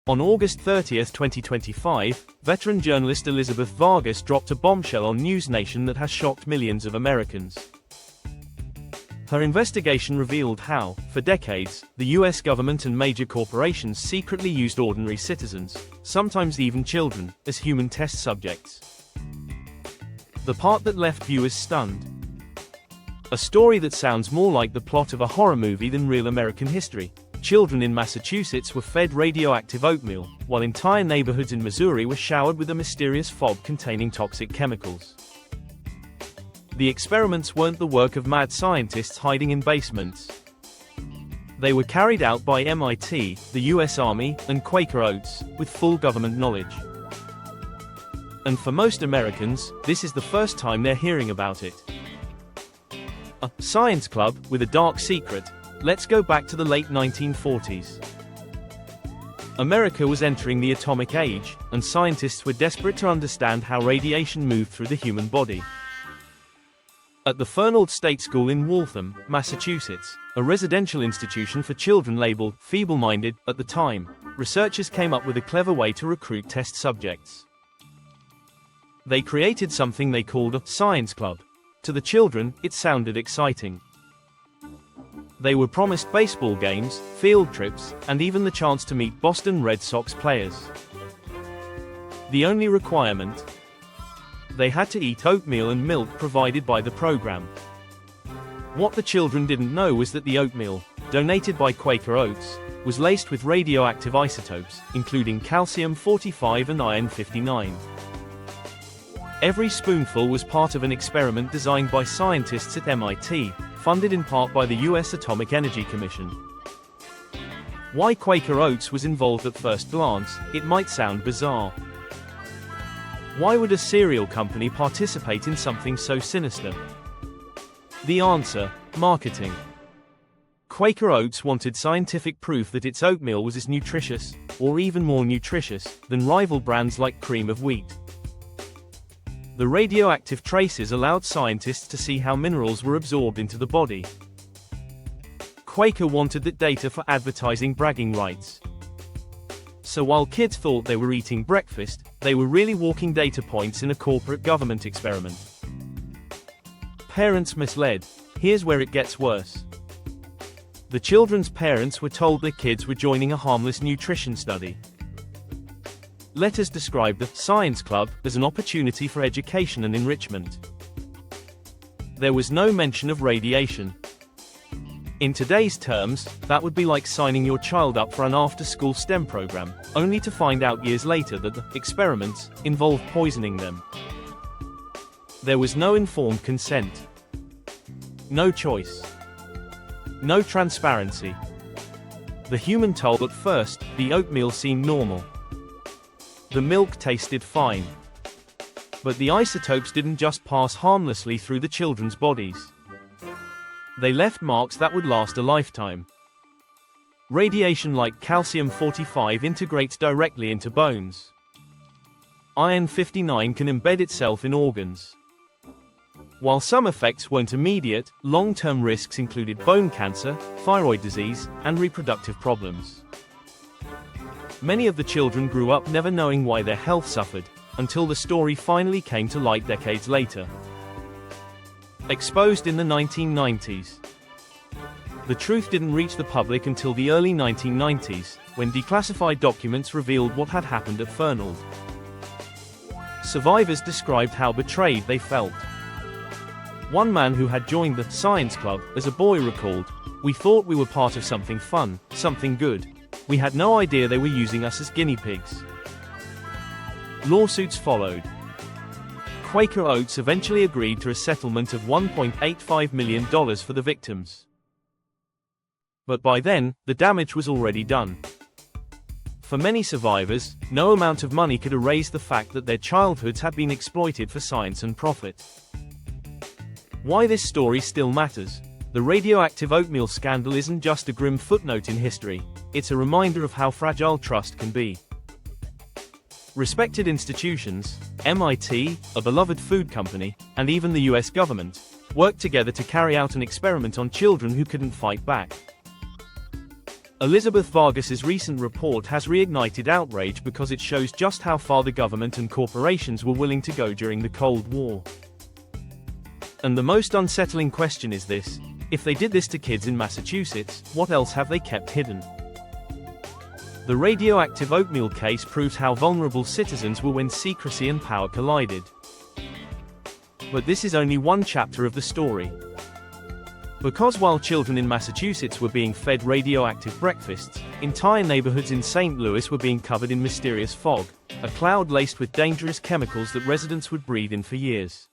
On August 30, 2025, veteran journalist Elizabeth Vargas dropped a bombshell on News Nation that has shocked millions of Americans. Her investigation revealed how, for decades, the US government and major corporations secretly used ordinary citizens, sometimes even children, as human test subjects. The part that left viewers stunned. A story that sounds more like the plot of a horror movie than real American history. Children in Massachusetts were fed radioactive oatmeal, while entire neighborhoods in Missouri were showered with a mysterious fog containing toxic chemicals. The experiments weren't the work of mad scientists hiding in basements. They were carried out by MIT, the US Army, and Quaker Oats, with full government knowledge. And for most Americans, this is the first time they're hearing about it. A science club with a dark secret. Let's go back to the late 1940s. America was entering the atomic age, and scientists were desperate to understand how radiation moved through the human body. At the Fernald State School in Waltham, Massachusetts, a residential institution for children labeled feeble-minded at the time, researchers came up with a clever way to recruit test subjects. They created something they called a science club. To the children, it sounded exciting. They were promised baseball games, field trips, and even the chance to meet Boston Red Sox players. The only requirement? They had to eat oatmeal and milk provided by the program. What the children didn't know was that the oatmeal, donated by Quaker Oats, was laced with radioactive isotopes, including calcium-45 and iron-59. Every spoonful was part of an experiment designed by scientists at MIT, funded in part by the US Atomic Energy Commission. Why Quaker Oats was involved at first glance, it might sound bizarre. Why would a cereal company participate in something so sinister? The answer: marketing. Quaker Oats wanted scientific proof that its oatmeal was as nutritious, or even more nutritious, than rival brands like Cream of Wheat. The radioactive traces allowed scientists to see how minerals were absorbed into the body. Quaker wanted that data for advertising bragging rights. So while kids thought they were eating breakfast, they were really walking data points in a corporate government experiment. Parents misled. Here's where it gets worse. The children's parents were told their kids were joining a harmless nutrition study. Letters described the science club as an opportunity for education and enrichment. There was no mention of radiation. In today's terms, that would be like signing your child up for an after-school STEM program, only to find out years later that the experiments involved poisoning them. There was no informed consent. No choice. No transparency. The human told at first, the oatmeal seemed normal. The milk tasted fine. But the isotopes didn't just pass harmlessly through the children's bodies. They left marks that would last a lifetime. Radiation like calcium-45 integrates directly into bones. Iron-59 can embed itself in organs. While some effects weren't immediate, long-term risks included bone cancer, thyroid disease, and reproductive problems. Many of the children grew up never knowing why their health suffered, until the story finally came to light decades later. Exposed in the 1990s. The truth didn't reach the public until the early 1990s, when declassified documents revealed what had happened at Fernald. Survivors described how betrayed they felt. One man who had joined the science club as a boy recalled, "We thought we were part of something fun, something good. We had no idea they were using us as guinea pigs." Lawsuits followed. Quaker Oats eventually agreed to a settlement of $1.85 million for the victims. But by then, the damage was already done. For many survivors, no amount of money could erase the fact that their childhoods had been exploited for science and profit. Why this story still matters? The radioactive oatmeal scandal isn't just a grim footnote in history, it's a reminder of how fragile trust can be. Respected institutions, MIT, a beloved food company, and even the US government, worked together to carry out an experiment on children who couldn't fight back. Elizabeth Vargas's recent report has reignited outrage because it shows just how far the government and corporations were willing to go during the Cold War. And the most unsettling question is this: if they did this to kids in Massachusetts, what else have they kept hidden? The radioactive oatmeal case proves how vulnerable citizens were when secrecy and power collided. But this is only one chapter of the story. Because while children in Massachusetts were being fed radioactive breakfasts, entire neighborhoods in St. Louis were being covered in mysterious fog, a cloud laced with dangerous chemicals that residents would breathe in for years.